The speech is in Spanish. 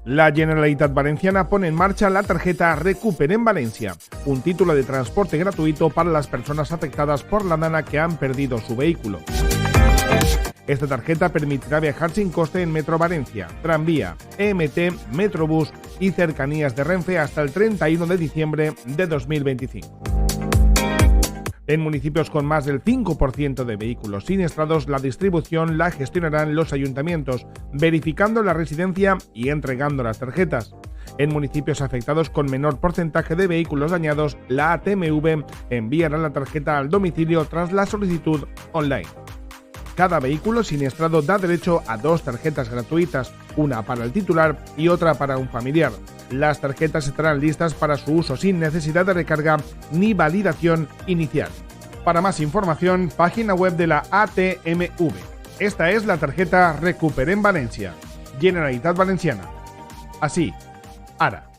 La Generalitat Valenciana pone en marcha la tarjeta Recuper en Valencia, un título de transporte gratuito para las personas afectadas por la dana que han perdido su vehículo. Esta tarjeta permitirá viajar sin coste en Metro Valencia, Tranvía, EMT, Metrobús y cercanías de Renfe hasta el 31 de diciembre de 2025. En municipios con más del 5% de vehículos siniestrados, la distribución la gestionarán los ayuntamientos, verificando la residencia y entregando las tarjetas. En municipios afectados con menor porcentaje de vehículos dañados, la ATMV enviará la tarjeta al domicilio tras la solicitud online. Cada vehículo siniestrado da derecho a 2 tarjetas gratuitas, una para el titular y otra para un familiar. Las tarjetas estarán listas para su uso sin necesidad de recarga ni validación inicial. Para más información, página web de la ATMV. Esta es la tarjeta Recuper en Valencia, Generalitat Valenciana. Así, ara.